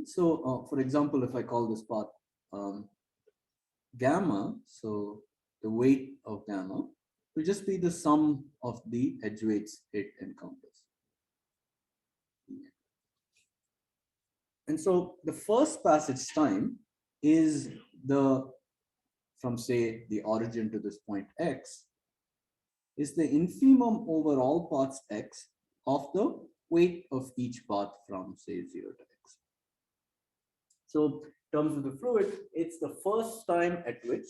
So for example, if I call this path gamma, so the weight of gamma will just be the sum of the edge weights it encounters. And so the first passage time is from say the origin to this point x, is the infimum over all paths x of the weight of each path from say 0 to x. So in terms of the fluid, it's the first time at which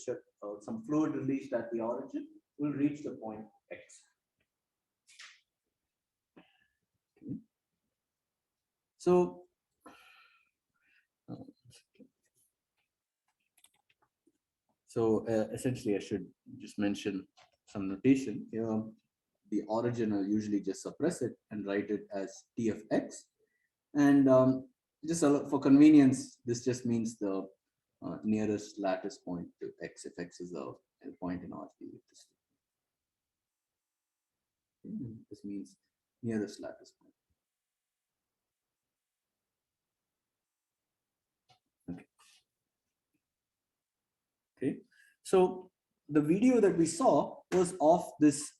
some fluid released at the origin will reach the point x. Okay. So essentially, I should just mention some notation here. The origin, I'll usually just suppress it and write it as T of x. And just for convenience, this just means the nearest lattice point to x, if x is a point in RT. This means nearest lattice point. Okay. So the video that we saw was of this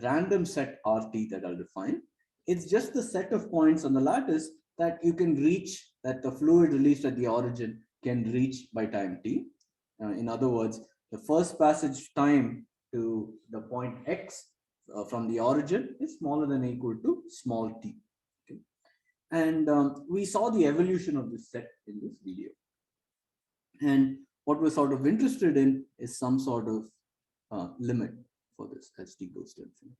random set RT that I'll define. It's just the set of points on the lattice that you can reach, that the fluid released at the origin can reach by time t. In other words, the first passage time to the point x from the origin is smaller than or equal to small t. Okay. And we saw the evolution of this set in this video. And what we're sort of interested in is some sort of limit for this as t goes to infinity.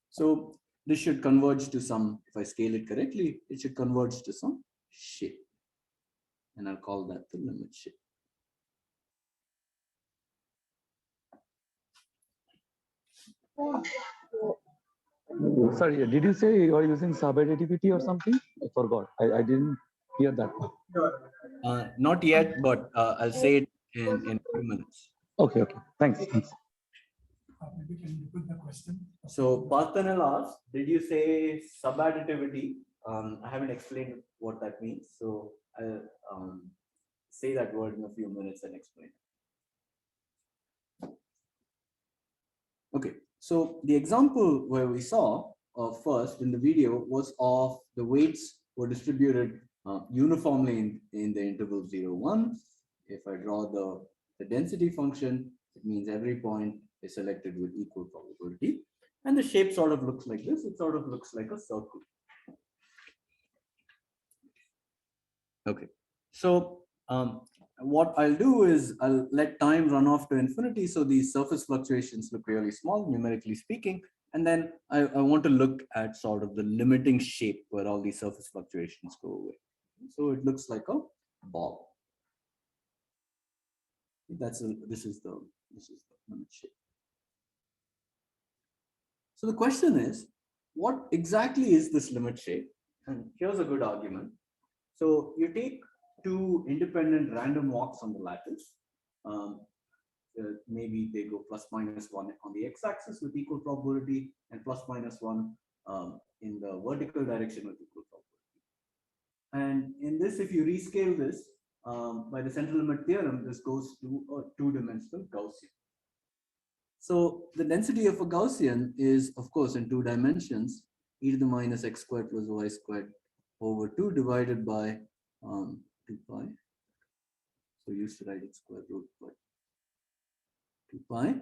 So this should converge to some, if I scale it correctly, it should converge to some shape. And I'll call that the limit shape. Sorry, did you say you are using subadditivity or something? I forgot. I didn't hear that one. Not yet, but I'll say it in a few minutes. Okay. Thanks. Maybe can you put the question? So Parthanel asked, did you say subadditivity? I haven't explained what that means. So I'll say that word in a few minutes and explain. Okay, so the example where we saw first in the video was of the weights were distributed uniformly in the interval 0, 1. If I draw the density function, it means every point is selected with equal probability. And the shape sort of looks like this. It sort of looks like a circle. Okay, so what I'll do is I'll let time run off to infinity. So these surface fluctuations look really small, numerically speaking. And then I want to look at sort of the limiting shape where all these surface fluctuations go away. So it looks like a ball. This is the limit shape. So the question is, what exactly is this limit shape? And here's a good argument. So you take two independent random walks on the lattice. Maybe they go plus minus 1 on the x-axis with equal probability and plus minus 1 in the vertical direction with equal probability. And in this, if you rescale this by the central limit theorem, this goes to a two-dimensional Gaussian. So the density of a Gaussian is, of course, in 2 dimensions, e to the minus x squared plus y squared over 2 divided by 2 pi. So used to write it square root, but 2 pi.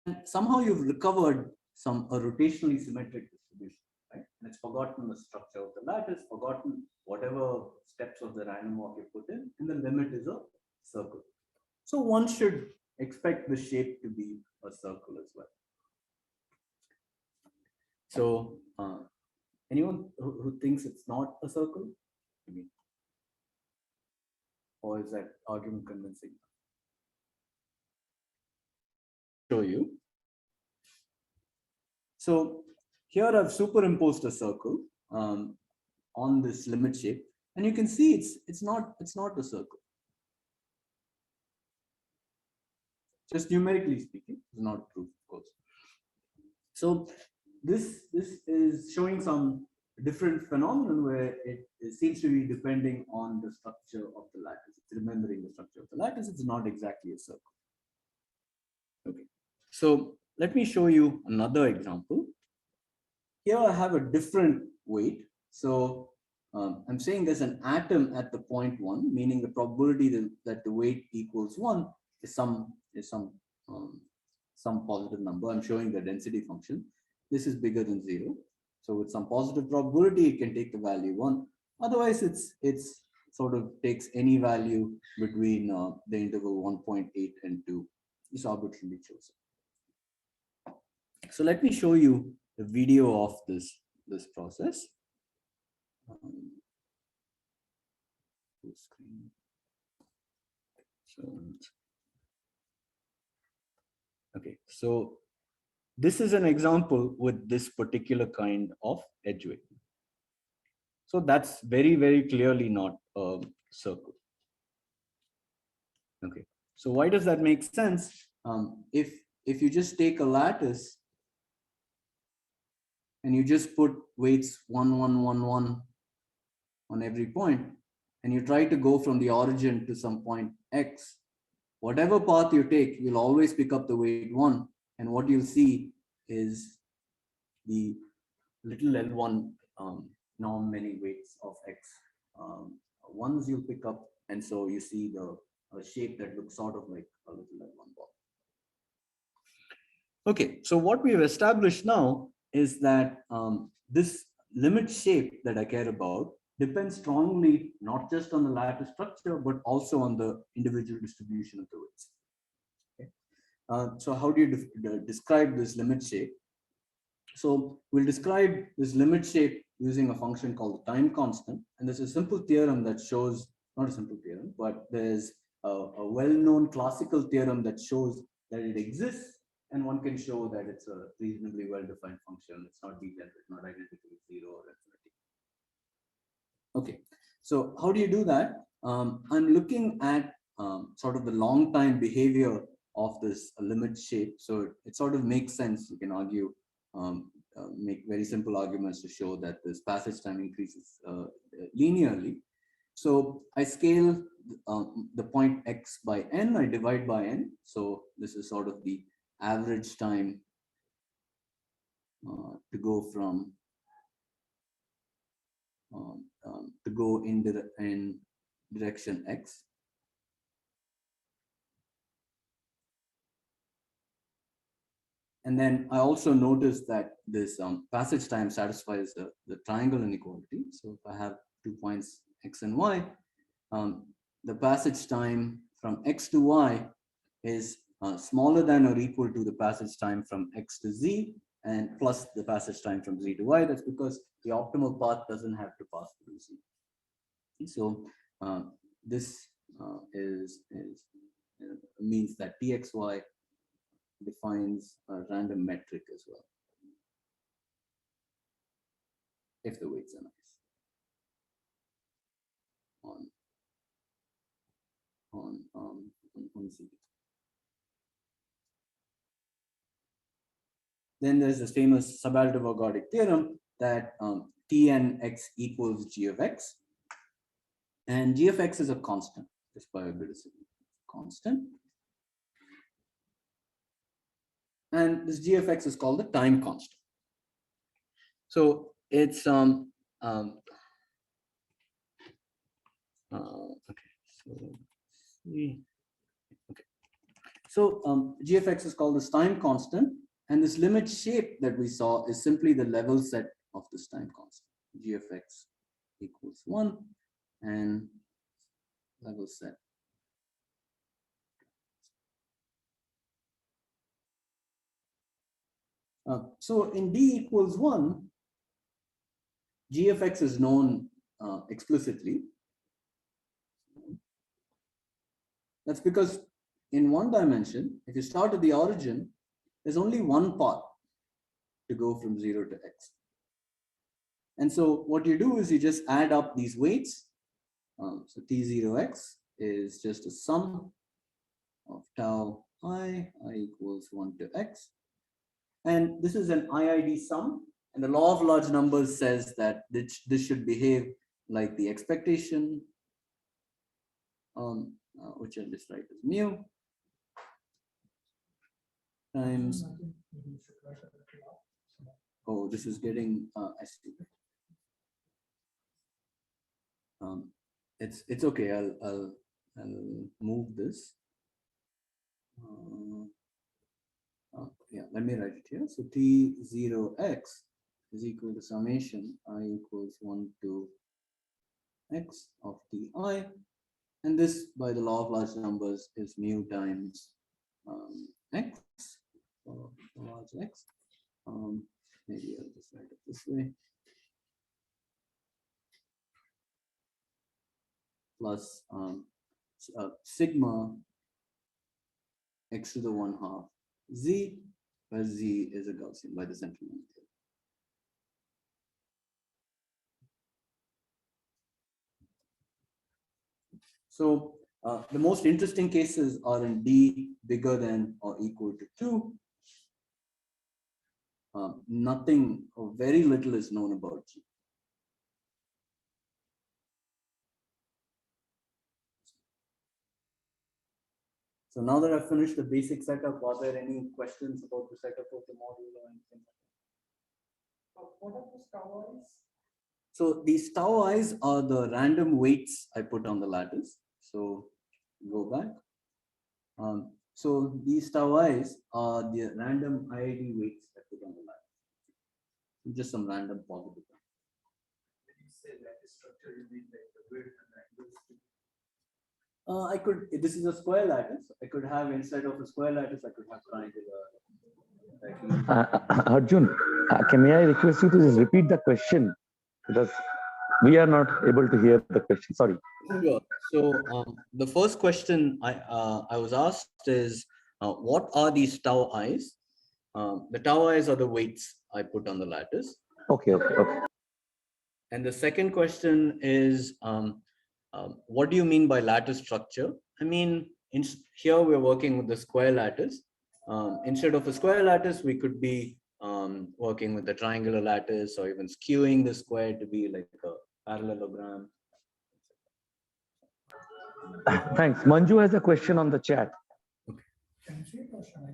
And somehow you've recovered a rotationally symmetric distribution, right? And it's forgotten the structure of the lattice, forgotten whatever steps of the random walk you put in, and the limit is a circle. So one should expect the shape to be a circle as well. So anyone who thinks it's not a circle? I mean, or is that argument convincing? Show you. So here I've superimposed a circle on this limit shape, and you can see it's not a circle. just numerically speaking. It's not true, of course. So this is showing some different phenomenon where it seems to be depending on the structure of the lattice. It's remembering the structure of the lattice. It's not exactly a circle. Okay. So let me show you another example. Here I have a different weight. So I'm saying there's an atom at the point 1, meaning the probability that the weight equals 1 is some positive number. I'm showing the density function. This is bigger than 0. So with some positive probability, it can take the value 1. Otherwise, it's sort of takes any value between the interval 1.8 and 2. It's arbitrarily chosen. So let me show you the video of this process. Full screen. Okay, so this is an example with this particular kind of edge weight. So that's very, very clearly not a circle. Okay, so why does that make sense? If you just take a lattice and you just put weights 1, 1, 1, 1 on every point, and you try to go from the origin to some point X, whatever path you take, you'll always pick up the weight 1. And what you'll see is the little L1 norm many weights of X. Ones you'll pick up, and so you see the shape that looks sort of like a little L1 ball. Okay, so what we've established now is that this limit shape that I care about depends strongly not just on the lattice structure, but also on the individual distribution of the weights. Okay. So how do you describe this limit shape? So we'll describe this limit shape using a function called the time constant. And there's a simple theorem that shows, not a simple theorem, but there's a well-known classical theorem that shows that it exists. And one can show that it's a reasonably well-defined function. It's not degenerate, not identically 0 or infinity. Okay, so how do you do that? I'm looking at sort of the long time behavior of this limit shape. So it sort of makes sense. You can argue, make very simple arguments to show that this passage time increases linearly. So I scale the point X by N, I divide by N. So this is sort of the average time to go from to go in direction X. And then I also noticed that this passage time satisfies the triangle inequality. So if I have 2 points X and Y, the passage time from X to Y is smaller than or equal to the passage time from X to Z, and plus the passage time from Z to Y. That's because the optimal path doesn't have to pass through Z. So this means that Txy defines a random metric as well, if the weights are nice on Z. Then there's this famous subaltern-ergodic theorem that Tnx equals g of x, and g of x is a constant, just by a bit of constant. And this g of x is called the time constant. So it's okay. So g of x is called this time constant, and this limit shape that we saw is simply the level set of this time constant. G of x equals 1 and level set. So in d equals 1, g of x is known explicitly. That's because in one dimension, if you start at the origin, there's only one path to go from 0 to x. And so what you do is you just add up these weights. So T0x is just a sum of tau I equals 1 to x. And this is an IID sum. And the law of large numbers says that this should behave like the expectation, which I'll just write as mu times. Oh, this is getting I see. It's okay. I'll move this. Yeah, let me write it here. So T0x is equal to summation I equals 1 to x of Ti. And this, by the law of large numbers, is mu times x, for large x. Maybe I'll just write it this way. Plus sigma x to the 1/2 z, where z is a Gaussian by the central limit theorem. So the most interesting cases are in d bigger than or equal to 2. Nothing or very little is known about g. So now that I've finished the basic setup, are there any questions about the setup of the module or anything? What are those tau i's? So these tau i's are the random weights I put on the lattice. So go back. So these tau i's are the random IID weights I put on the lattice. Just some random positive. When you say lattice structure, you mean like the width and angles? I could, this is a square lattice. I could have, instead of a square lattice, I could have triangular. Arjun, may I request you to just repeat the question, because we are not able to hear the question. Sorry. Sure. So the first question I was asked is, what are these tau i's? The tau i's are the weights I put on the lattice. Okay. And the second question is, what do you mean by lattice structure? I mean, here we're working with the square lattice. Instead of a square lattice, we could be working with a triangular lattice, or even skewing the square to be like a parallelogram. Thanks. Manju has a question on the chat. Okay. Can you see it or shall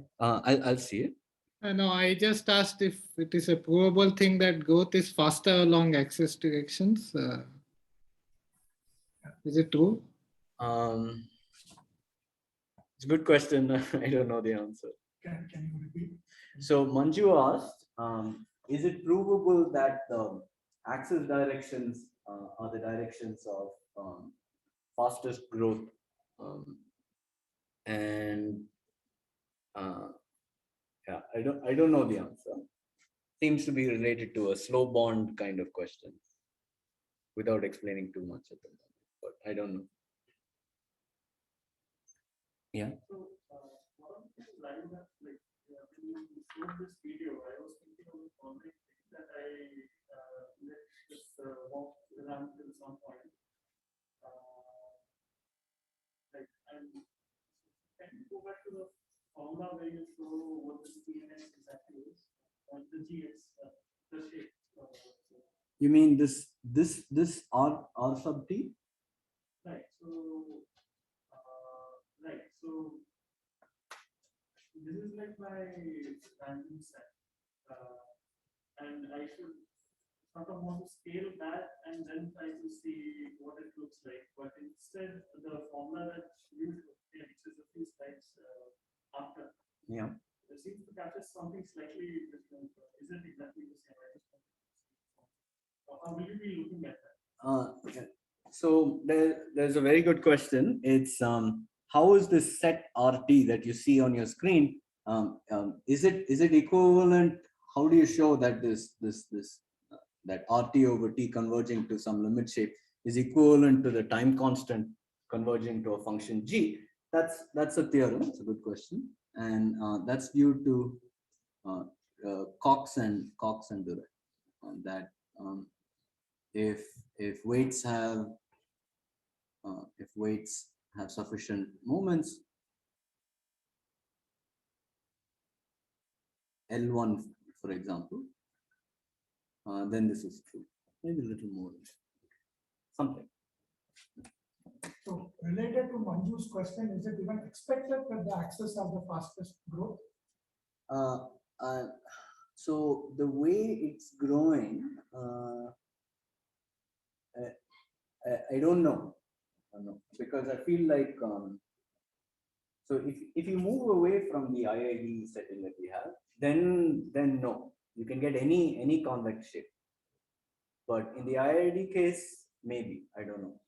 I'll see it. No, I just asked if it is a provable thing that growth is faster along axis directions. Is it true? It's a good question. I don't know the answer. Can you repeat? So Manju asked, is it provable that the axis directions are the directions of fastest growth? Yeah, I don't know the answer. Seems to be related to a slow bond kind of question, without explaining too much at the moment, but I don't know. Yeah. So, one of the lines that, like, when you showed this video, I was thinking of the following thing that I let this walk around till some point. Like, can you go back to the formula where you show what the TNX exactly is, and the GX, the shape? You mean this R sub T? Right. So, So this is like my random set, and I should sort of want to scale that and then try to see what it looks like. But instead, the formula that you showed, which is a few slides after, Yeah. it seems to capture something slightly different. Is it exactly the same? How will you be looking at that? Okay. So there's a very good question. It's how is this set RT that you see on your screen? Is it equivalent? How do you show that that RT over T converging to some limit shape is equivalent to the time constant converging to a function G? That's a theorem. It's a good question, and that's due to Cox and Dirac, that if weights have sufficient moments, L1, for example, then this is true. Maybe a little more. Something. So related to Manju's question, is it even expected that the axis have the fastest growth? So the way it's growing, I don't know. Because I feel like so if you move away from the IID setting that we have, then no, you can get any convex shape. But in the IID case, maybe, I don't know.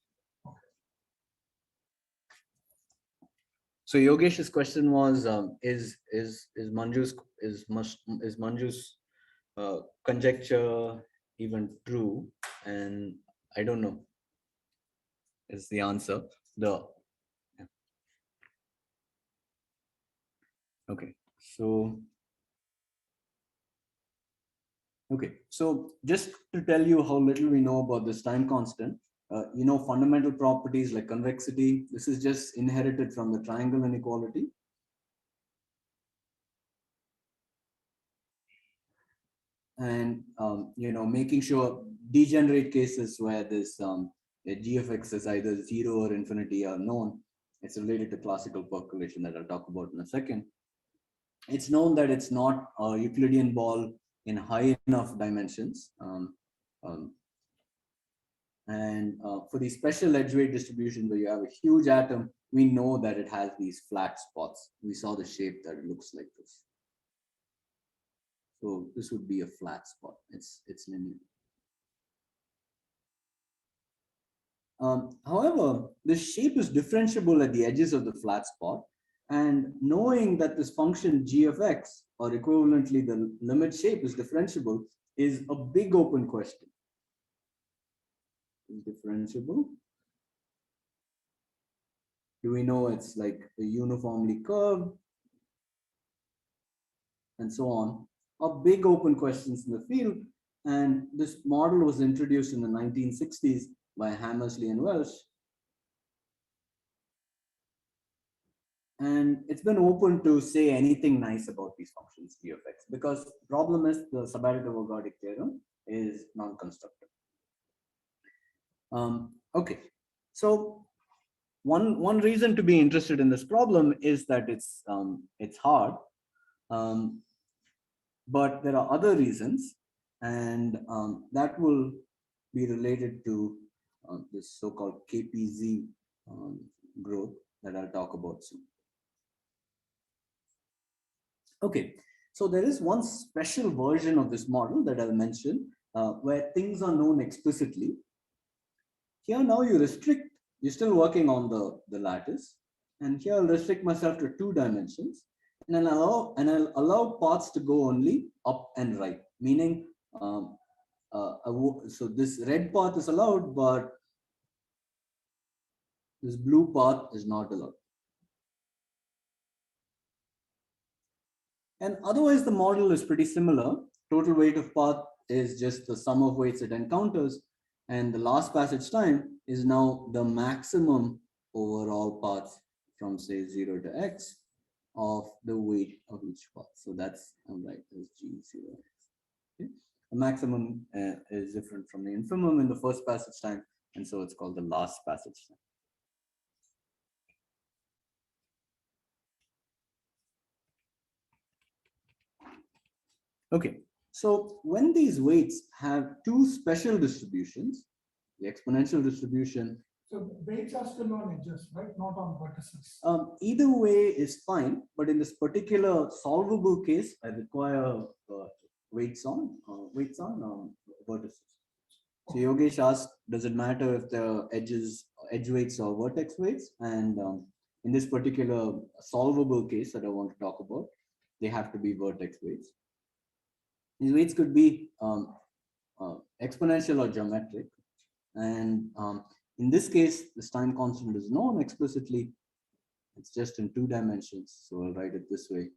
So Yogesh's question was, is Manju's conjecture even true? And I don't know. Is the answer. Okay. So just to tell you how little we know about this time constant, fundamental properties like convexity. This is just inherited from the triangle inequality. And making sure degenerate cases where this g of x is either 0 or infinity are known. It's related to classical percolation that I'll talk about in a second. It's known that it's not a Euclidean ball in high enough dimensions. For the special edge weight distribution where you have a huge atom, we know that it has these flat spots. We saw the shape that it looks like this. So this would be a flat spot. It's linear. However, the shape is differentiable at the edges of the flat spot. And knowing that this function g of x, or equivalently the limit shape, is differentiable is a big open question. Is differentiable? Do we know it's like a uniformly curved? And so on, are big open questions in the field. And this model was introduced in the 1960s by Hammersley and Welsh. And it's been open to say anything nice about these functions, g of x, because the problem is the subarachnoid-ergodic theorem is non-constructive. Okay, so one reason to be interested in this problem is that it's hard. But there are other reasons, and that will be related to this so-called KPZ growth that I'll talk about soon. Okay, so there is one special version of this model that I'll mention where things are known explicitly. Here now you restrict, you're still working on the lattice, and here I'll restrict myself to 2 dimensions. And I'll allow paths to go only up and right, meaning so this red path is allowed, but this blue path is not allowed. And otherwise, the model is pretty similar. Total weight of path is just the sum of weights it encounters, and the last passage time is now the maximum over all paths from say 0 to x of the weight of each path. So that's right as g0x. Okay. The maximum is different from the infimum in the first passage time, and so it's called the last passage time. Okay, so when these weights have 2 special distributions, the exponential distribution. So weights are still on edges, right? Not on vertices. Either way is fine, but in this particular solvable case, I require weights on vertices. So Yogesh asked, does it matter if the edge weights or vertex weights? And in this particular solvable case that I want to talk about, they have to be vertex weights. These weights could be exponential or geometric. And in this case, this time constant is known explicitly. It's just in 2 dimensions. So I'll write it this way.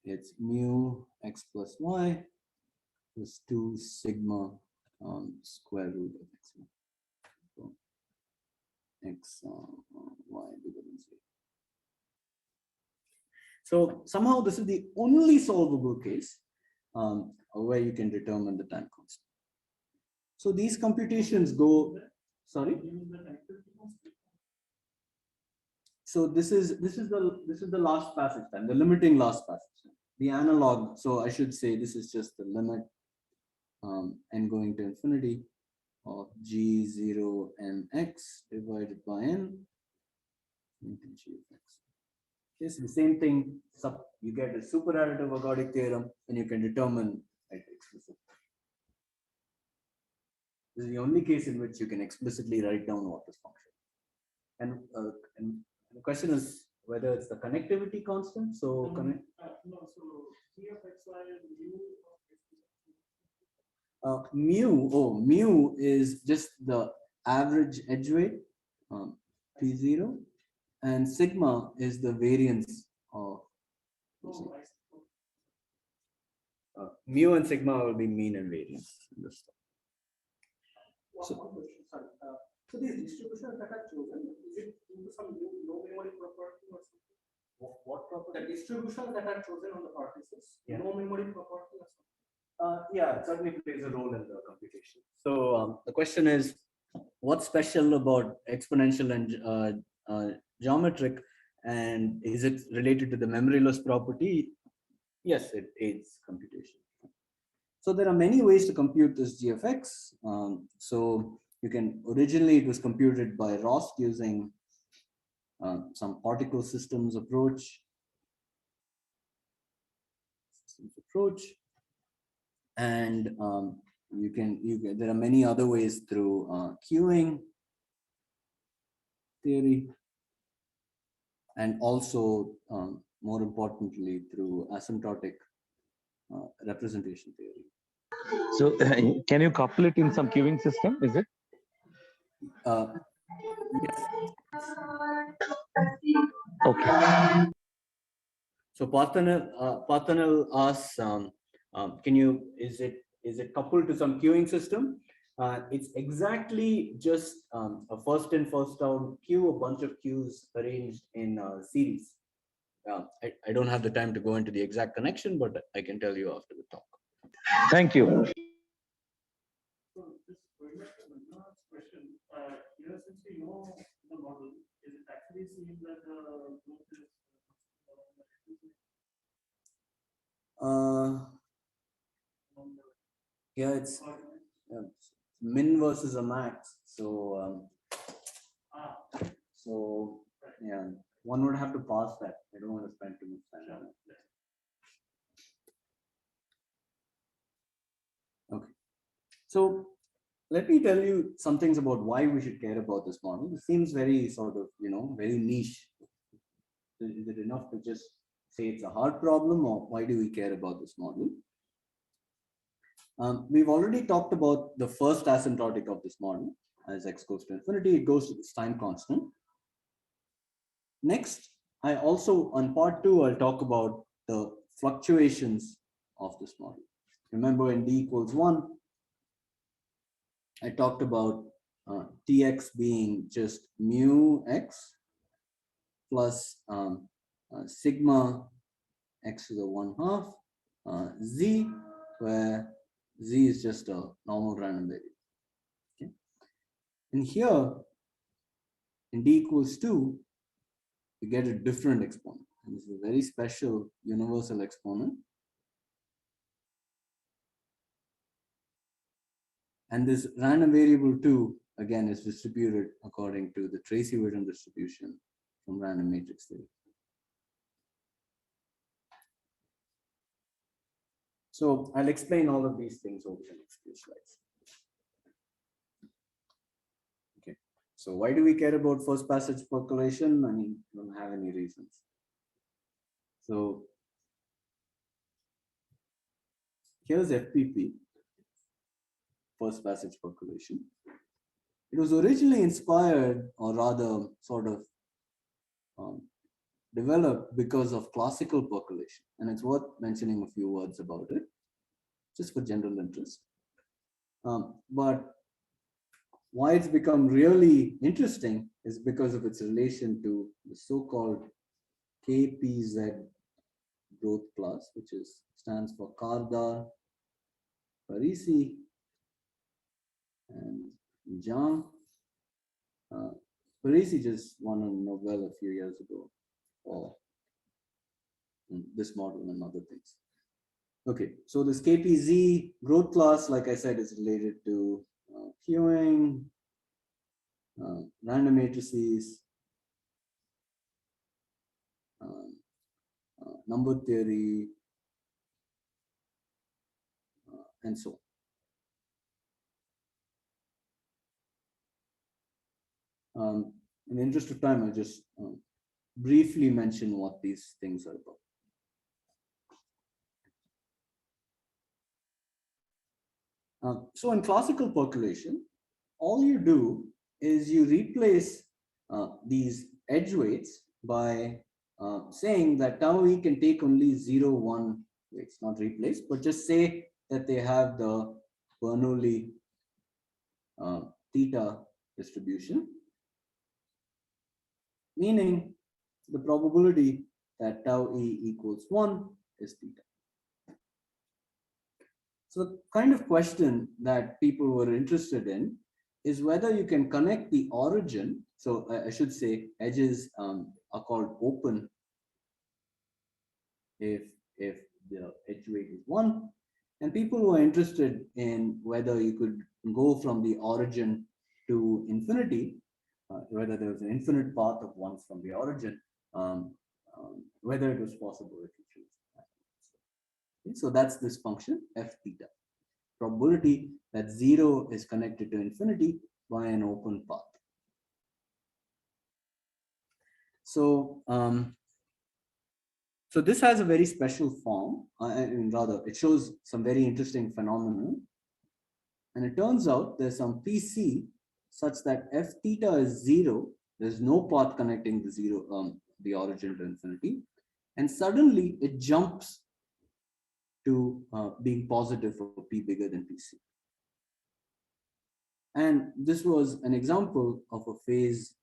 It's mu x plus y plus 2 sigma square root of x. So x y bigger than 0. So somehow this is the only solvable case where you can determine the time constant. So these computations go, sorry. So this is the last passage time, the limiting last passage time. The analog. So I should say this is just the limit n going to infinity of g0 nx divided by n into g of x. Okay, so the same thing. You get a super additive ergodic theorem, and you can determine it explicitly. This is the only case in which you can explicitly write down what this function. And the question is whether it's the connectivity constant. So no, so g of xy and mu is just the average edge weight, p0, and sigma is the variance of mu and sigma will be mean and variance. So these distributions that are chosen, is it due to some low memory property or something? What property? The distributions that are chosen on the matrices, Yeah. no memory property or something. Yeah, it certainly plays a role in the computation. So the question is, what's special about exponential and geometric, and is it related to the memoryless property? Yes, it aids computation. So there are many ways to compute this g of x. So you can, originally it was computed by Rost using some particle systems approach. And there are many other ways through queuing theory, and also more importantly through asymptotic representation theory. So can you couple it in some queuing system? Is it? Yes. Okay. So Parthanel asks, is it coupled to some queuing system? It's exactly just a first in, first out queue, a bunch of queues arranged in a series. I don't have the time to go into the exact connection, but I can tell you after the talk. Thank you. So this going back to Manoj's question, here since we know the model, is it actually seen that the growth is Yeah, it's min versus a max. So yeah, one would have to pass that. I don't want to spend too much time on it. Okay. So let me tell you some things about why we should care about this model. It seems very sort of, very niche. Is it enough to just say it's a hard problem, or why do we care about this model? We've already talked about the first asymptotic of this model. As x goes to infinity, it goes to this time constant. Next, I also, on part 2, I'll talk about the fluctuations of this model. Remember, in d equals 1, I talked about tx being just mu x plus sigma x to the 1/2 z, where z is just a normal random variable. Okay. And here, in d equals 2, you get a different exponent. And this is a very special universal exponent. And this random variable 2, again, is distributed according to the Tracy-Witten distribution from random matrix theory. So I'll explain all of these things over the next few slides. Okay. So why do we care about first passage percolation? I mean, we don't have any reasons. So here's FPP, first passage percolation. It was originally inspired, or rather sort of developed because of classical percolation. And it's worth mentioning a few words about it, just for general interest. But why it's become really interesting is because of its relation to the so-called KPZ growth class, which stands for Kardar-Parisi and Zhang. Parisi just won a Nobel a few years ago for this model and other things. Okay, so this KPZ growth class, like I said, is related to queuing, random matrices, number theory, and so on. In the interest of time, I'll just briefly mention what these things are about. So in classical percolation, all you do is you replace these edge weights by saying that tau e can take only 0, 1 weights, not replace, but just say that they have the Bernoulli theta distribution, meaning the probability that tau e equals 1 is theta. So the kind of question that people were interested in is whether you can connect the origin. So I should say edges are called open if the edge weight is 1. And people were interested in whether you could go from the origin to infinity, whether there was an infinite path of ones from the origin, whether it was possible if you choose that. Okay, so that's this function f theta. Probability that 0 is connected to infinity by an open path. So, so this has a very special form, and rather it shows some very interesting phenomenon. And it turns out there's some PC such that f theta is 0. There's no path connecting the origin to infinity, and suddenly it jumps to being positive for p bigger than pc. And this was an example of a phase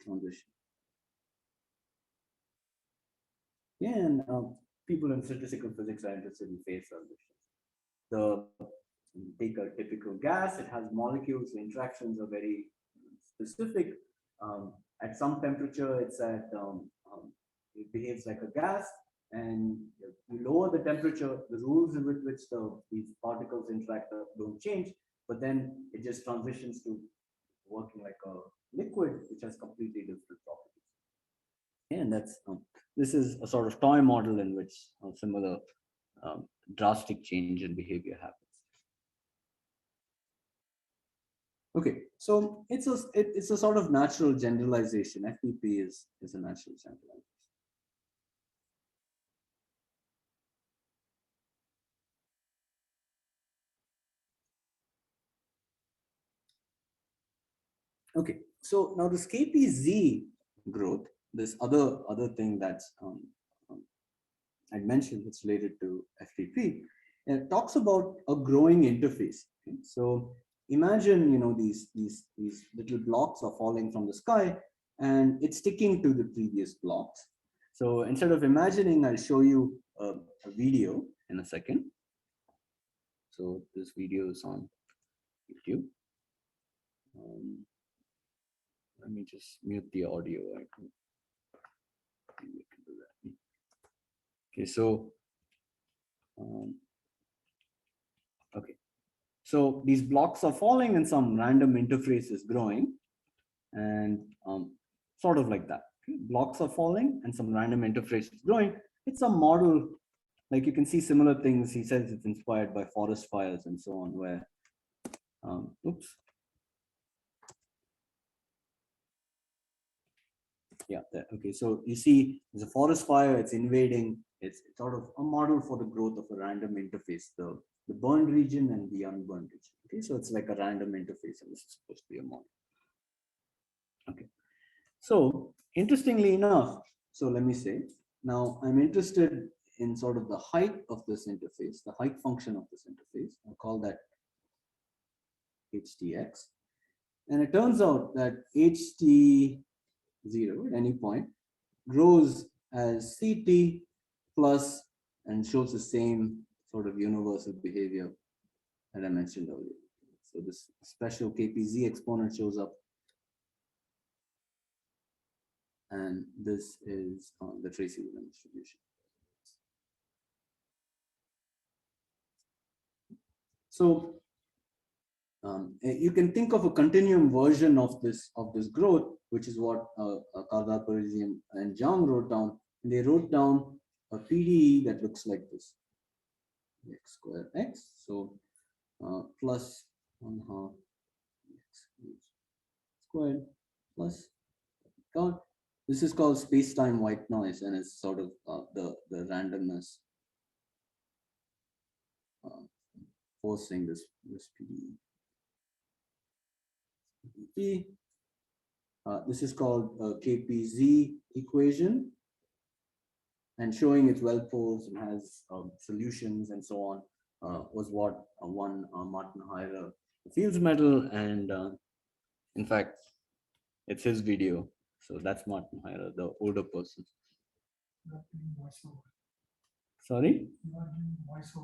transition. Yeah, and people in statistical physics are interested in phase transitions. Take a typical gas, it has molecules, the interactions are very specific. At some temperature, it's at it behaves like a gas, and you lower the temperature, the rules with which these particles interact don't change, but then it just transitions to working like a liquid, which has completely different properties. And that's this is a sort of toy model in which similar drastic change in behavior happens. Okay, so it's a sort of natural generalization. FPP is a natural generalization. Okay, so now this KPZ growth, this other thing that's I mentioned, it's related to FTP. And it talks about a growing interface. Okay? So imagine, these little blocks are falling from the sky, and it's sticking to the previous blocks. So instead of imagining, I'll show you a video in a second. So this video is on YouTube. Let me just mute the audio. Okay, so okay, so these blocks are falling and some random interface is growing, and sort of like that. Okay? Blocks are falling and some random interface is growing. It's a model, like you can see similar things. He says it's inspired by forest fires and so on, where oops. Yeah, there. Okay, so you see there's a forest fire, it's invading, it's sort of a model for the growth of a random interface, the burned region and the unburned region. Okay, so it's like a random interface, and this is supposed to be a model. Okay, so interestingly enough, so let me say, now I'm interested in sort of the height of this interface, the height function of this interface. I'll call that HTX. And it turns out that HT0 at any point grows as CT plus and shows the same sort of universal behavior that I mentioned earlier. So this special KPZ exponent shows up. And this is the Tracy-Ullman distribution. So you can think of a continuum version of this growth, which is what Kardar-Parisi-Zhang wrote down. And they wrote down a PDE that looks like this: x squared x. So plus 1/2 x squared plus God. This is called space-time white noise, and it's sort of the randomness forcing this PDE. This is called a KPZ equation, and showing its well poles and has solutions and so on was what won Martin Heyer the Fields Medal. And in fact, it's his video. So that's Martin Heyer, the older person. Sorry?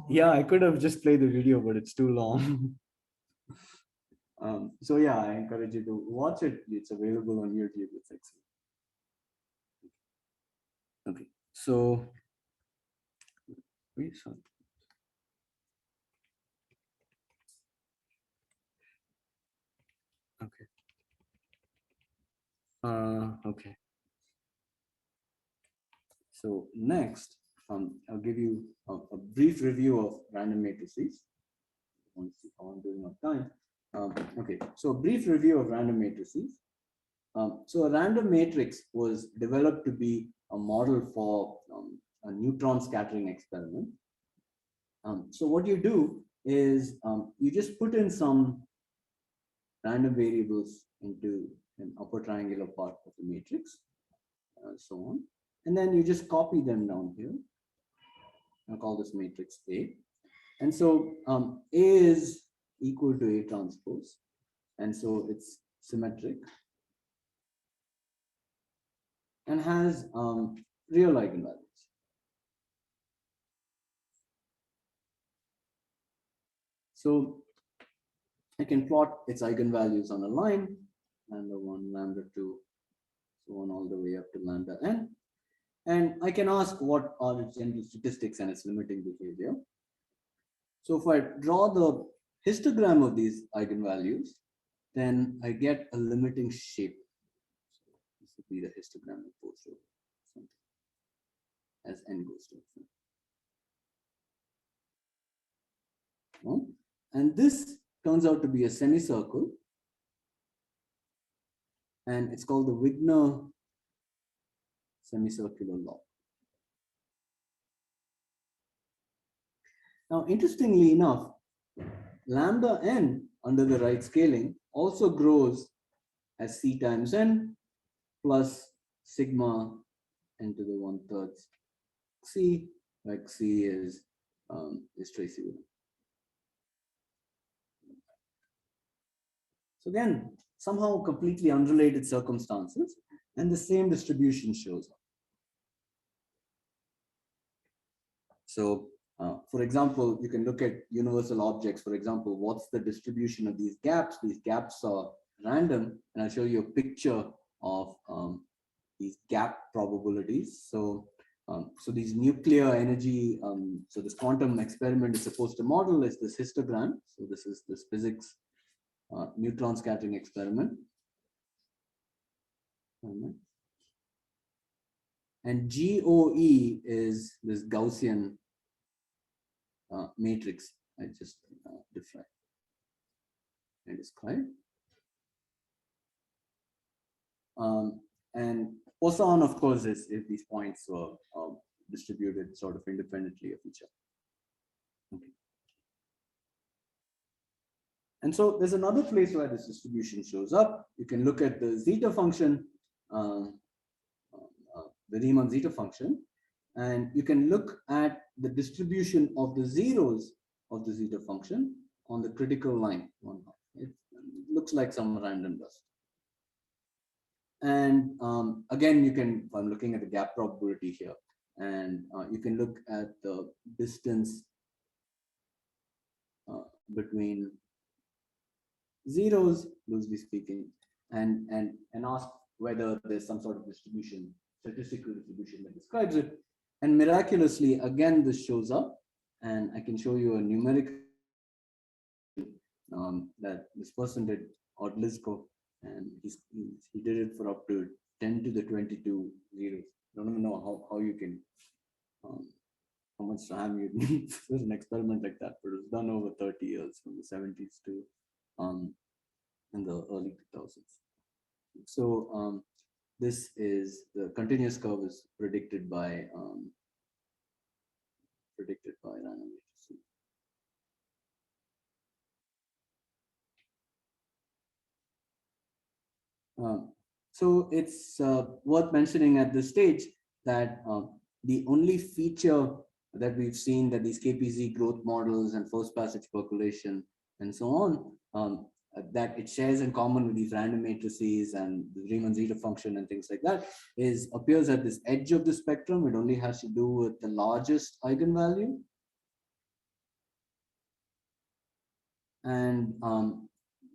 Yeah, I could have just played the video, but it's too long. So yeah, I encourage you to watch it. It's available on YouTube. It's excellent. Okay, so okay. Okay. So next, I'll give you a brief review of random matrices. I want to see how I'm doing on time. Okay, so a brief review of random matrices. So a random matrix was developed to be a model for a neutron scattering experiment. So what you do is you just put in some random variables into an upper triangular part of the matrix, so on. And then you just copy them down here. I'll call this matrix A. And so A is equal to A transpose. And so it's symmetric and has real eigenvalues. So I can plot its eigenvalues on a line, lambda 1, lambda 2, so on all the way up to lambda n. And I can ask what are its general statistics and its limiting behavior. So if I draw the histogram of these eigenvalues, then I get a limiting shape. So this would be the histogram of both rows as n goes to infinity. And this turns out to be a semicircle, and it's called the Wigner semicircular law. Now, interestingly enough, lambda n under the right scaling also grows as c times n plus sigma n to the 1/3 c, like c is Tracy-Ullman. So again, somehow completely unrelated circumstances, and the same distribution shows up. So, for example, you can look at universal objects. For example, what's the distribution of these gaps? These gaps are random, and I'll show you a picture of these gap probabilities. So, so these nuclear energy, so this quantum experiment is supposed to model is this histogram. So this is this physics neutron scattering experiment. And GOE is this Gaussian matrix I just described. And Poisson, of course, is if these points were distributed sort of independently of each other. Okay. And so there's another place where this distribution shows up. You can look at the zeta function, the Riemann zeta function, and you can look at the distribution of the zeros of the zeta function on the critical line. It looks like some random dust. And again, you can, I'm looking at the gap probability here. and you can look at the distance between zeros, loosely speaking, and ask whether there's some sort of distribution, statistical distribution that describes it. And miraculously, again, this shows up, and I can show you a numerical that this person did, Odlisko, and he did it for up to 10 to the 22 zeros. I don't even know how you can, how much time you need for an experiment like that, but it was done over 30 years from the 70s to in the early 2000s. So this is the continuous curve is predicted by random matrices. So it's worth mentioning at this stage that the only feature that we've seen that these KPZ growth models and first passage percolation and so on, that it shares in common with these random matrices and the Riemann-Zeta function and things like that appears at this edge of the spectrum. It only has to do with the largest eigenvalue. And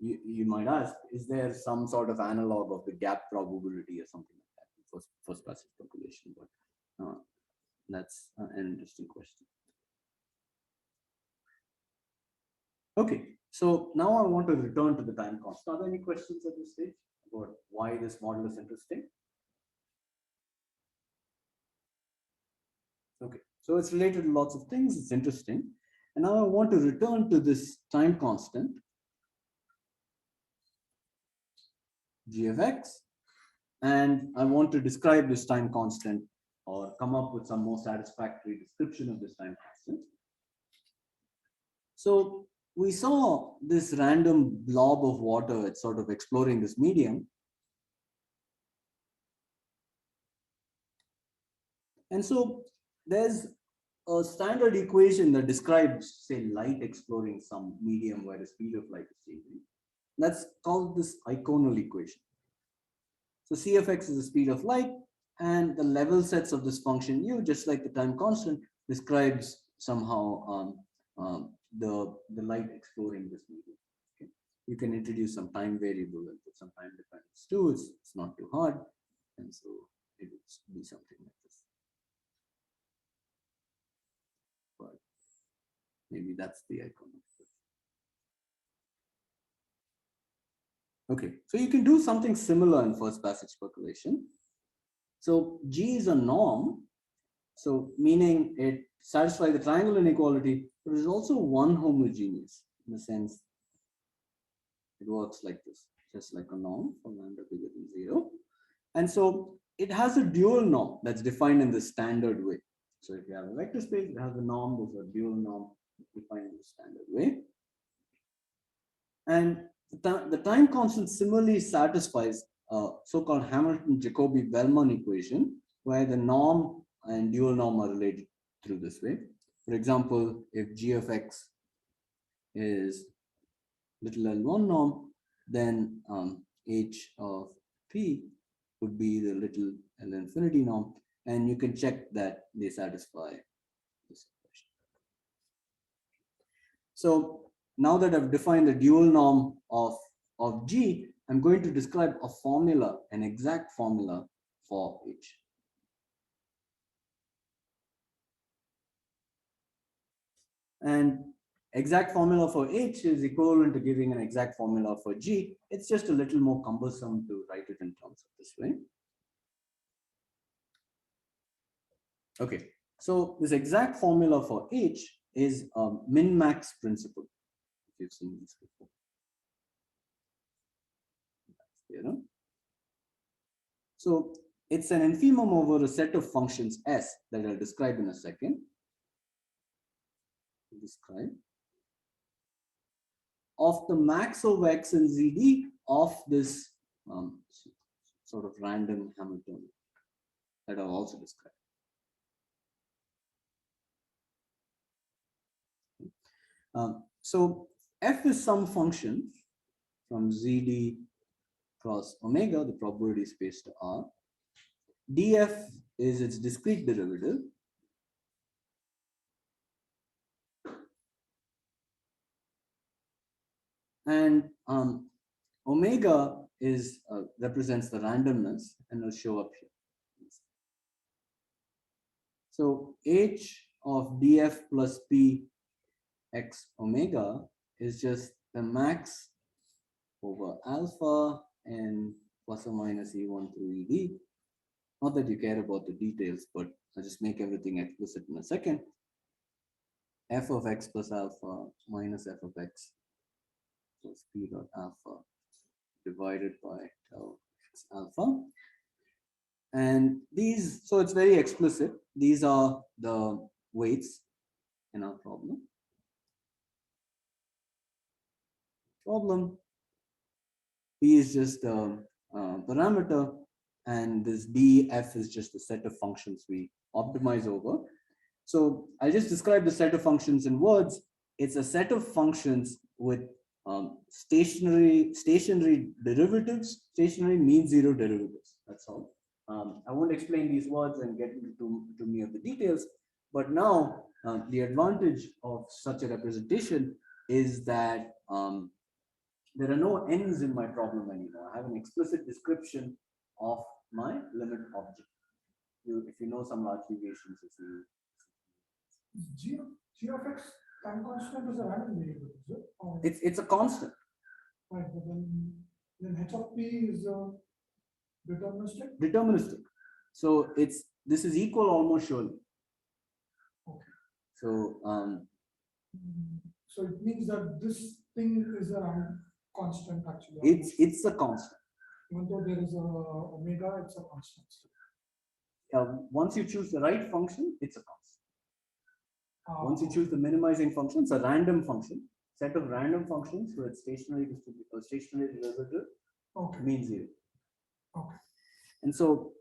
you might ask, is there some sort of analog of the gap probability or something like that, first passage calculation? But that's an interesting question. Okay, so now I want to return to the time constant. Are there any questions at this stage about why this model is interesting? Okay, so it's related to lots of things. It's interesting. And now I want to return to this time constant, g of x, and I want to describe this time constant or come up with some more satisfactory description of this time constant. So we saw this random blob of water, it's sort of exploring this medium. And so there's a standard equation that describes, say, light exploring some medium where the speed of light is changing. That's called this iconal equation. So C of x is the speed of light, and the level sets of this function u, just like the time constant, describes somehow the light exploring this medium. Okay. You can introduce some time variable and put some time dependence too. It's not too hard, and so it would be something like this. But maybe that's the icon. Okay, so you can do something similar in first passage percolation. So G is a norm, so meaning it satisfies the triangle inequality, but it is also one homogeneous in the sense it works like this, just like a norm for lambda bigger than 0. And so it has a dual norm that's defined in the standard way. So if you have a vector space, it has a norm, there's a dual norm defined in the standard way. And the time constant similarly satisfies a so-called Hamilton-Jacobi-Bellman equation, where the norm and dual norm are related through this way. For example, if g of x is little L1 norm, then h of p would be the little L infinity norm, and you can check that they satisfy this equation. So now that I've defined the dual norm of G, I'm going to describe a formula, an exact formula for H. And exact formula for H is equivalent to giving an exact formula for G. It's just a little more cumbersome to write it in terms of this way. Okay, so this exact formula for H is a min-max principle. If you've seen this before. You know? So it's an infimum over a set of functions S that I'll describe in a second. Describe of the max of X and ZD of this sort of random Hamiltonian that I've also described. So F is some function from ZD cross omega, the probability space to R. DF is its discrete derivative. And omega is represents the randomness, and it'll show up here. So h of df plus p x omega is just the max over alpha and plus or minus e1 through ed. Not that you care about the details, but I'll just make everything explicit in a second. F of x plus alpha minus f of x plus p dot alpha divided by tau x alpha. And these, so it's very explicit. These are the weights in our problem. P is just a parameter, and this df is just a set of functions we optimize over. So I'll just describe the set of functions in words. It's a set of functions with stationary derivatives. Stationary means zero derivatives. That's all. I won't explain these words and get into many of the details. But now the advantage of such a representation is that there are no ends in my problem anymore. I have an explicit description of my limit object. If you know some large deviations, G of x time constant is a random variable, is it? Or, it's a constant. right, but then h of p is deterministic. Deterministic. So this is equal almost surely. Okay. So So it means that this thing is a random constant actually. it's a constant. Even though there is a omega, it's a constant. Once you choose the right function, it's a constant. Once you Okay. choose the minimizing function, it's a random function, set of random functions with stationary derivative Okay. means zero. Okay. And so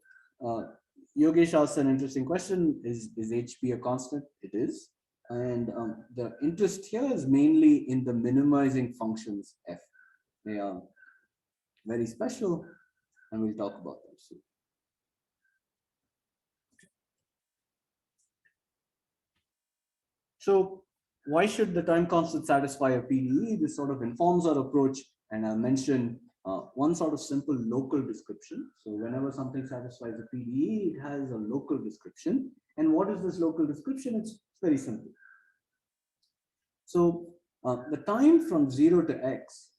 Yogesh asked an interesting question: Is HP a constant? It is, and the interest here is mainly in the minimizing functions f. They are very special, and we'll talk about them soon. So why should the time constant satisfy a PDE? This sort of informs our approach, and I'll mention one sort of simple local description. So whenever something satisfies a PDE, it has a local description. And what is this local description? It's very simple. So the time from 0 to x,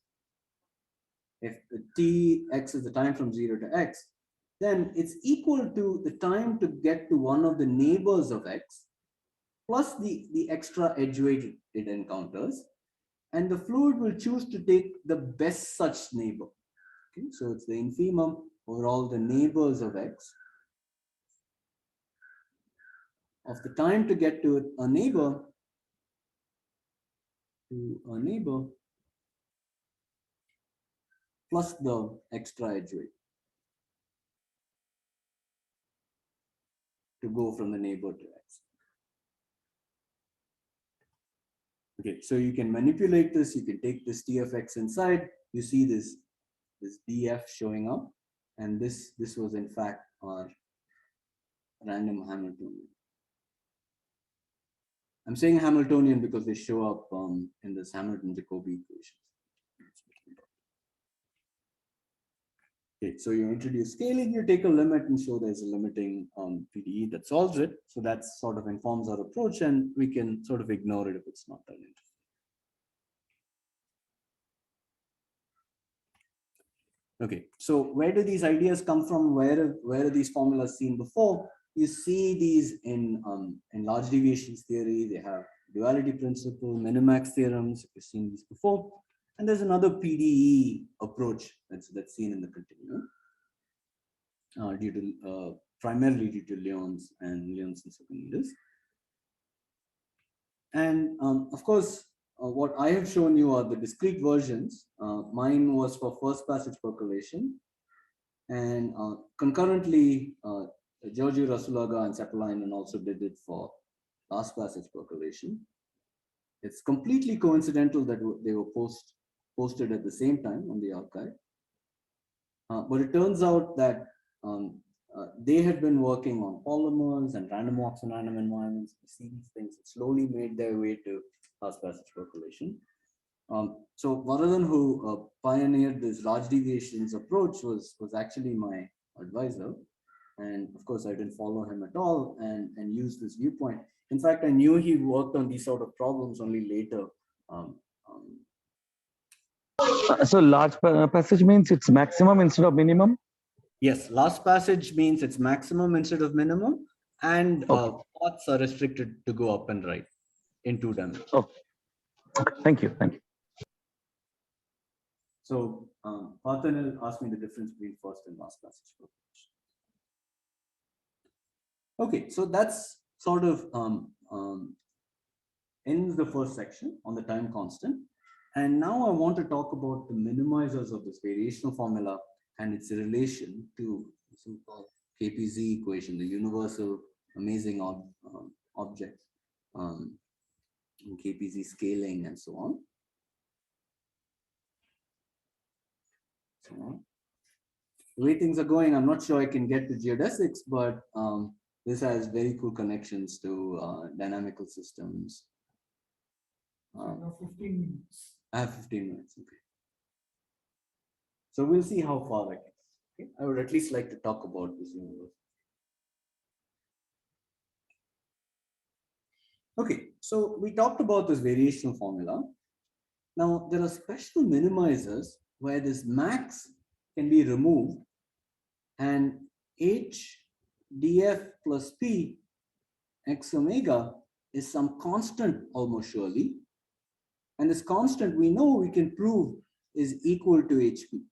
if the tx is the time from 0 to x, then it's equal to the time to get to one of the neighbors of x plus the extra edge weight it encounters, and the fluid will choose to take the best such neighbor. Okay, so it's the infimum over all the neighbors of x of the time to get to a neighbor plus the extra edge weight to go from the neighbor to x. Okay, so you can manipulate this. You can take this t of x inside. You see this df showing up, and this was in fact our random Hamiltonian. I'm saying Hamiltonian because they show up in this Hamilton-Jacobi equations. Okay, so you introduce scaling, you take a limit and show there's a limiting PDE that solves it. So that sort of informs our approach, and we can sort of ignore it if it's not that interesting. Okay, so where do these ideas come from? Where are these formulas seen before? You see these in large deviations theory. They have duality principle, minimax theorems. You've seen these before. And there's another PDE approach that's seen in the continuum, primarily due to Lyon's and Soukhanidis. And of course, what I have shown you are the discrete versions. Mine was for first passage percolation, and concurrently, Giorgio Rasulaga and Sepalainen also did it for last passage percolation. It's completely coincidental that they were posted at the same time on the archive. But it turns out that they had been working on polymers and random walks in random environments. You see these things that slowly made their way to fast passage percolation. So Varadan, who pioneered this large deviations approach, was actually my advisor. And of course, I didn't follow him at all and use this viewpoint. In fact, I knew he worked on these sort of problems only later. So large passage means it's maximum instead of minimum? Yes, last passage means it's maximum instead of minimum, and Okay. paths are restricted to go up and right in 2 dimensions. Okay. Thank you. Thank you. So Parthanil asked me the difference between first and last passage percolation. Okay, so that's sort of ends the first section on the time constant. And now I want to talk about the minimizers of this variational formula and its relation to the so-called KPZ equation, the universal amazing object, KPZ scaling, and so on. So, the way things are going, I'm not sure I can get to geodesics, but this has very cool connections to dynamical systems. 15 minutes. I have 15 minutes. Okay. So we'll see how far I can. Okay. I would at least like to talk about this universe. Okay, so we talked about this variational formula. Now there are special minimizers where this max can be removed and h df plus p x omega is some constant almost surely. And this constant we know we can prove is equal to hp.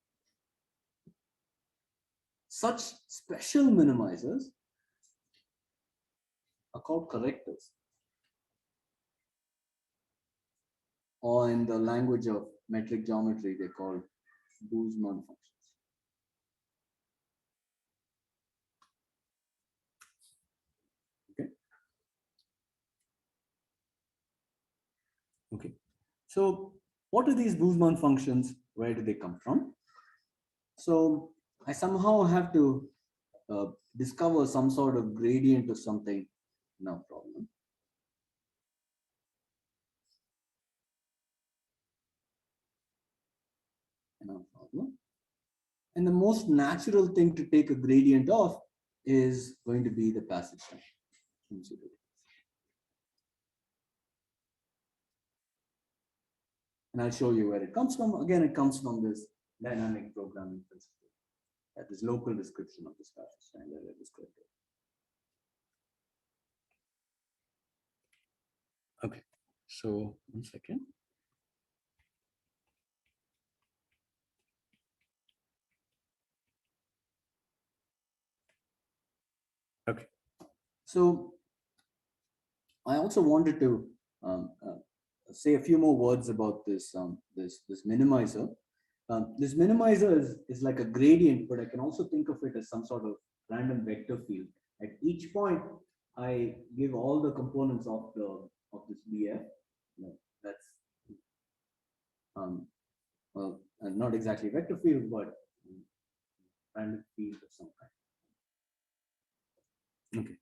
Such special minimizers are called correctors, or in the language of metric geometry, they're called Busemann functions. Okay. Okay. So what are these Busemann functions? Where do they come from? So I somehow have to discover some sort of gradient or something. No problem. No problem. And the most natural thing to take a gradient of is going to be the passage time. And I'll show you where it comes from. Again, it comes from this dynamic programming principle. That is local description of this passage time that I described it. Okay, so 1 second. Okay, so I also wanted to say a few more words about this this minimizer. This minimizer is like a gradient, but I can also think of it as some sort of random vector field. At each point, I give all the components of this BF. That's well, not exactly vector field, but random field of some kind. Okay.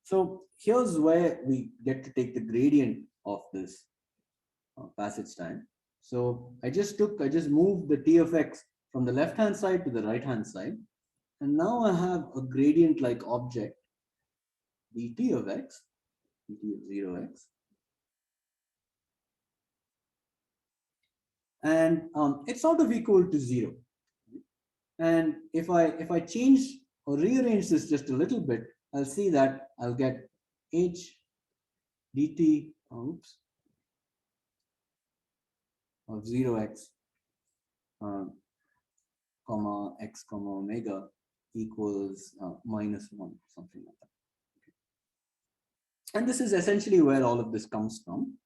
So here's where we get to take the gradient of this passage time. So I just moved the t of x from the left hand side to the right hand side. And now I have a gradient like object dt of x, dt of 0x. And it's sort of equal to 0. And if I change or rearrange this just a little bit, I'll see that I'll get h dt of 0x comma x comma omega equals -1, something like that. Okay. And this is essentially where all of this comes from.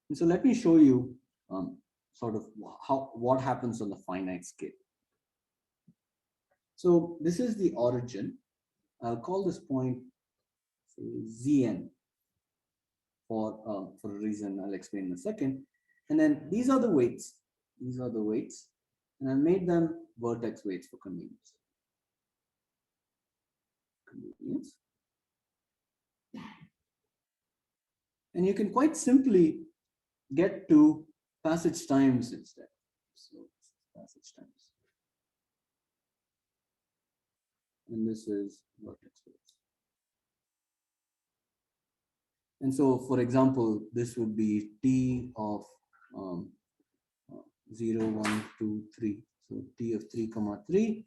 And so let me show you sort of what happens on the finite scale. So this is the origin. I'll call this point say, Zn for a reason I'll explain in a second. And then these are the weights. These are the weights. And I made them vertex weights for convenience. gradients. And you can quite simply get to passage times instead. So passage times. And this is vertex width. And so, for example, this would be T of 0, 1, 2, 3. So T of 3, 3,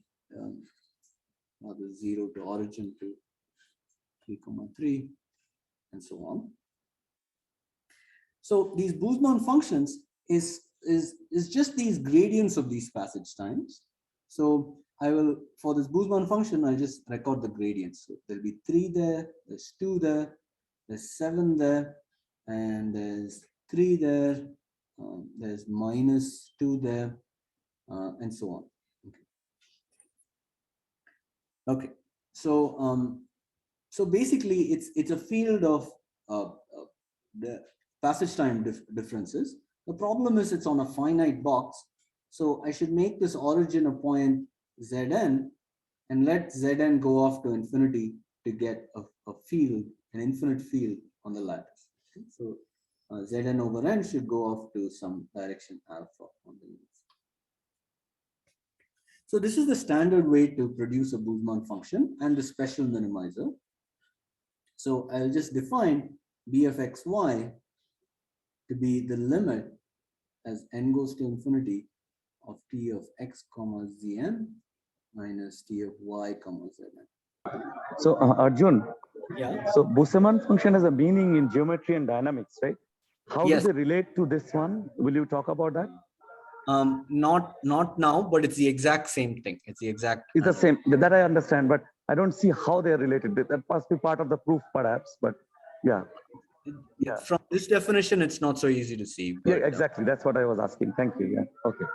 now the 0 to origin to 3, 3, and so on. So these Busemann functions is just these gradients of these passage times. So I will, for this Busemann function, I'll just record the gradients. So there'll be 3 there, there's 2 there, there's 7 there, and there's 3 there, there's -2 there, and so on. Okay. So so basically, it's a field of the passage time differences. The problem is it's on a finite box. So I should make this origin a point Zn and let Zn go off to infinity to get a field, an infinite field on the lattice. Okay? So Zn over n should go off to some direction alpha on the lattice. So this is the standard way to produce a Busemann function and the special minimizer. So I'll just define b of xy to be the limit as n goes to infinity of t of x comma zn minus t of y comma zn. So Arjun, Yeah. so Busemann function has a meaning in geometry and dynamics, right? How Yes. do they relate to this one? Will you talk about that? Not now, but it's the exact same thing. It's the exact. It's the same. That I understand, but I don't see how they are related. That must be part of the proof, perhaps. But yeah. Yeah. From this definition, it's not so easy to see. But, Yeah, exactly. That's what I was asking. Thank you. Yeah. Okay.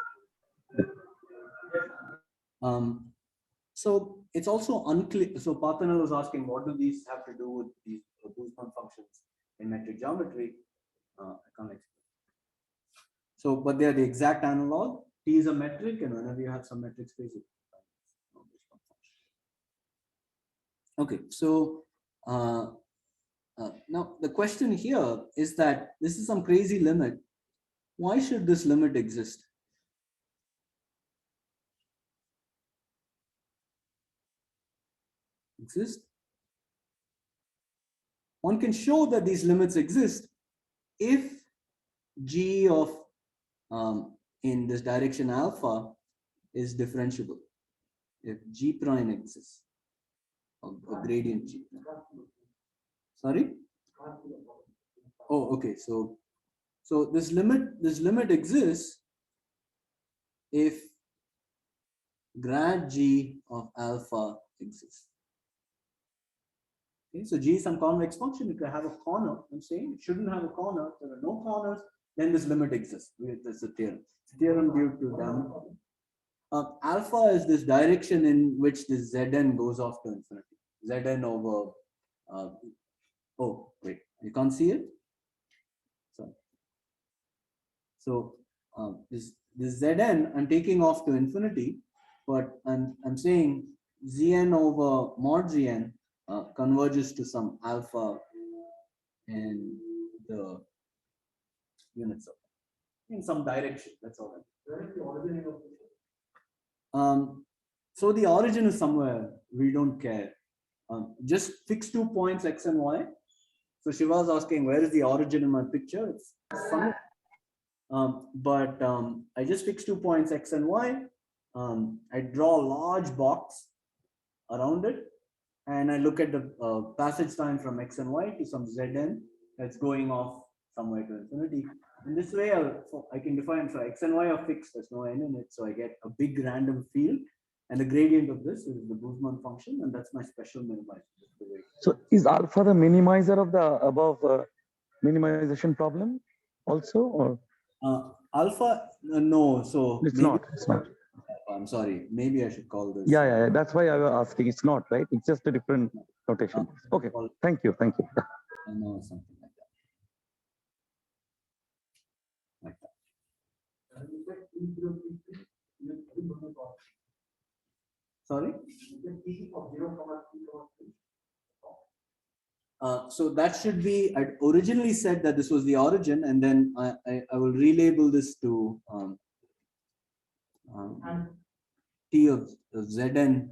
So it's also unclear. So Parthanal was asking, what do these have to do with these Busemann functions in metric geometry? I can't explain. So, but they are the exact analog. T is a metric, and whenever you have some metric space, you can find Busemann function. Okay, so now the question here is that this is some crazy limit. Why should this limit exist? One can show that these limits exist if g of in this direction alpha is differentiable. If g prime exists, a gradient g. Sorry? Oh, okay. So this limit exists if grad g of alpha exists. Okay, so g is some convex function. It can have a corner. I'm saying it shouldn't have a corner. There are no corners. Then this limit exists. That's the theorem. It's a theorem due to down. Alpha is this direction in which this Zn goes off to infinity. Zn over. Oh wait, you can't see it. Sorry. So this Zn I'm taking off to infinity, but I'm saying Zn over mod Zn converges to some alpha in the units of in some direction. That's all. Where is the origin of this? So the origin is somewhere. We don't care. Just fix 2 points x and y. So Shiva was asking, where is the origin in my picture? It's somewhere. But I just fixed 2 points x and y. I draw a large box around it, and I look at the passage time from x and y to some Zn that's going off somewhere to infinity. In this way, I can define, so x and y are fixed, there's no n in it, so I get a big random field, and the gradient of this is the Busemann function, and that's my special minimizer. So is alpha the minimizer of the above minimization problem also, or? Alpha, no, so It's maybe, not. It's not. I'm sorry, maybe I should call this. Yeah. That's why I was asking. It's not, right? It's just a different notation. Okay. Thank you. Thank you. I know something like that. Like that. Sorry? So that should be, I originally said that this was the origin, and then I will relabel this to T of Zn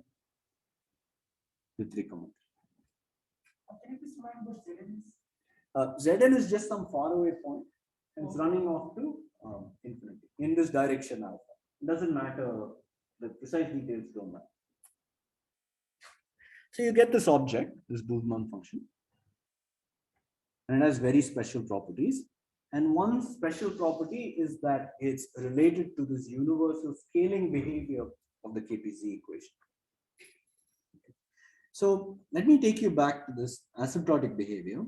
with 3 comma. Can you please remind what Zn is? Zn is just some faraway point, and it's running off to infinity in this direction alpha. It doesn't matter, the precise details don't matter. So you get this object, this Busemann function, and it has very special properties. And one special property is that it's related to this universal scaling behavior of the KPZ equation. So let me take you back to this asymptotic behavior.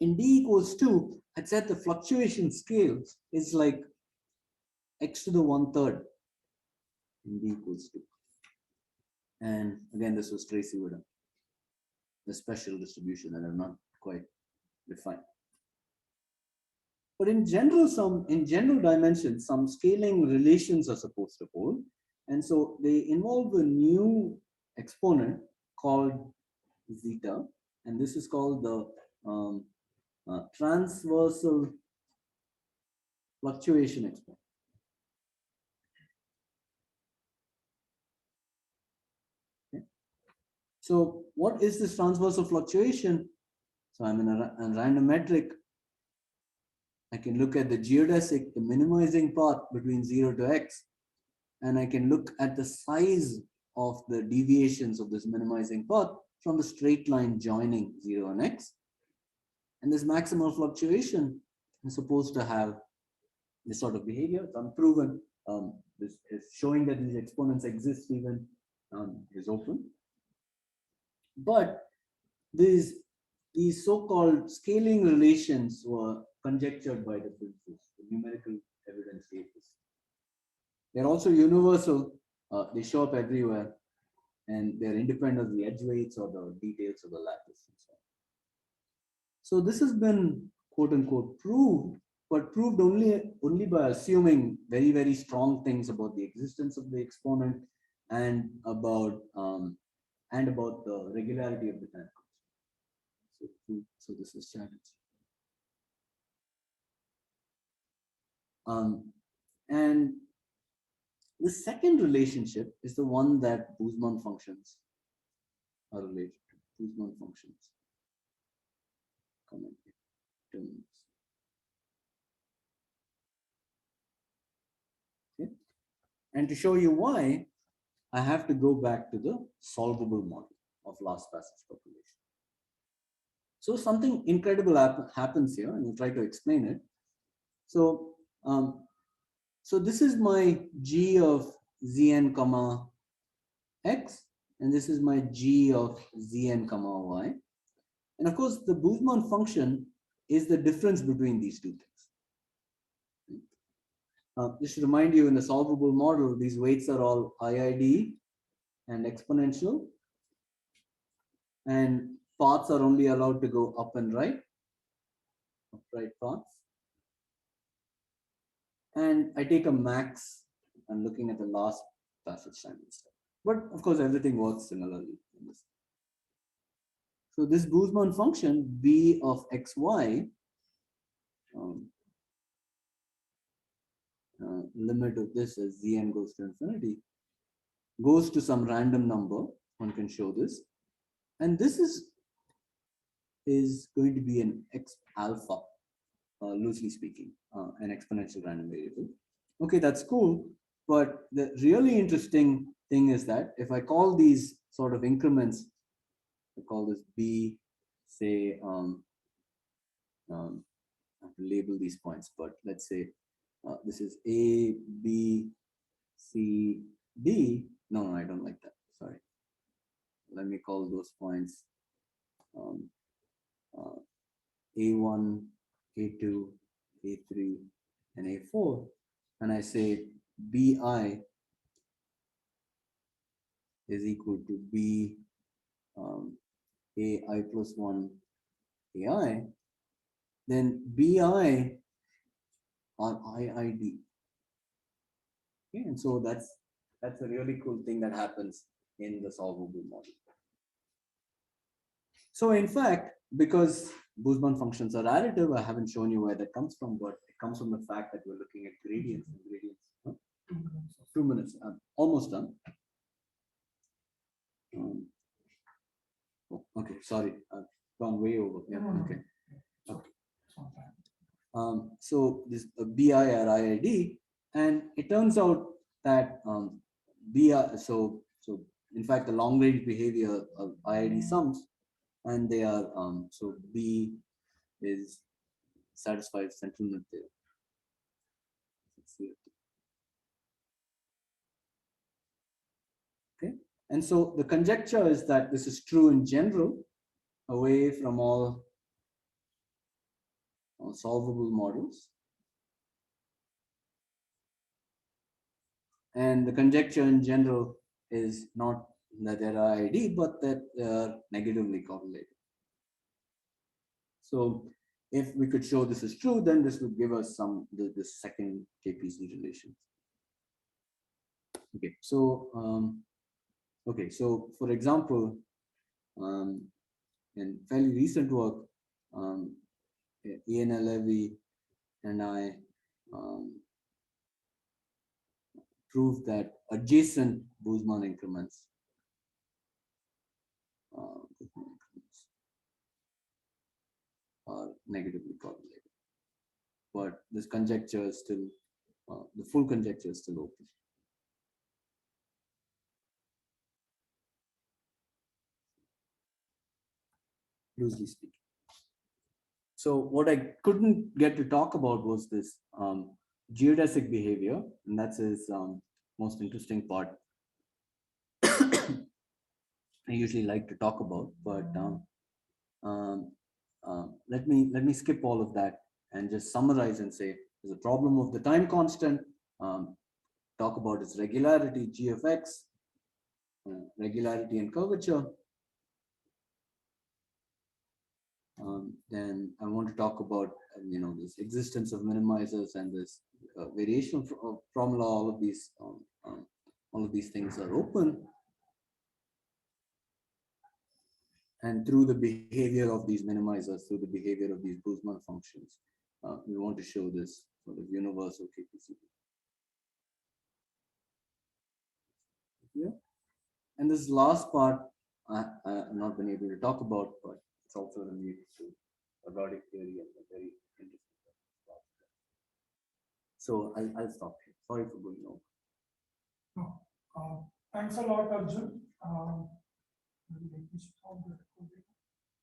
In d equals 2, I said the fluctuation scale is like x to the 1/3 in d equals 2. And again, this was Tracy Woodham, the special distribution that I've not quite defined. But in general dimensions, some scaling relations are supposed to hold. And so they involve a new exponent called zeta. And this is called the transversal fluctuation exponent. Okay. So what is this transversal fluctuation? So I'm in a random metric. I can look at the geodesic, the minimizing path between 0 to x, and I can look at the size of the deviations of this minimizing path from the straight line joining 0 and x. And this maximal fluctuation is supposed to have this sort of behavior. It's unproven. This is showing that these exponents exist even is open. But these so-called scaling relations were conjectured by the physicists. The numerical evidence gave this. They're also universal. They show up everywhere, and they're independent of the edge weights or the details of the lattice and so on. So this has been quote unquote proved, but proved only by assuming very, very strong things about the existence of the exponent and about the regularity of the time constant. So this is challenge. And the second relationship is the one that Busemann functions are related to. Busemann functions. Comment here. Okay. And to show you why, I have to go back to the solvable model of last passage population. So something incredible happens here, and we'll try to explain it. So, so this is my g of zn comma x, and this is my g of zn comma y. And of course, the Busemann function is the difference between these two things. Just to remind you, in the solvable model, these weights are all IID and exponential, and paths are only allowed to go up and right, upright paths. And I take a max. I'm looking at the last passage time instead. But of course, everything works similarly in this. So this Busemann function, b of xy, limit of this as zn goes to infinity, goes to some random number. One can show this. And this is going to be an x alpha, loosely speaking, an exponential random variable. Okay, that's cool. But the really interesting thing is that if I call these sort of increments, I call this b, say, I have to label these points, but let's say this is A, B, C, D. No, I don't like that. Sorry. Let me call those points A1, A2, A3, and A4. And I say BI is equal to B AI plus 1 AI. Then BI are IID. Okay, and so that's a really cool thing that happens in the solvable model. So in fact, because Busemann functions are additive, I haven't shown you where that comes from, but it comes from the fact that we're looking at gradients and gradients. Huh? 2 minutes, almost done. Oh, okay, sorry, I've gone way over. Yeah, okay. So this BI or IID, and it turns out that BI, so in fact the long range behavior of IID sums, and they are so B is satisfies central limit theorem. Okay, and so the conjecture is that this is true in general, away from all solvable models. And the conjecture in general is not that there are IID, but that they are negatively correlated. So if we could show this is true, then this would give us the second KPZ relation. Okay, so for example, in fairly recent work, Ian Levy and I proved that adjacent Busemann increments are negatively correlated. But this conjecture is still, the full conjecture is still open. Loosely speaking. So what I couldn't get to talk about was this geodesic behavior, and that's his most interesting part. I usually like to talk about, but let me skip all of that and just summarize and say there's a problem of the time constant. Talk about its regularity, g of x, regularity and curvature. Then I want to talk about this existence of minimizers and this variational formula. All of these things are open, and through the behavior of these minimizers, through the behavior of these Busemann functions, we want to show this sort of universal KPZ. Yeah. And this last part I've not been able to talk about, but it's also related to ergodic theory and a very interesting part. So I'll stop here. Sorry for going over. No. Thanks a lot, Arjun. We'll stop the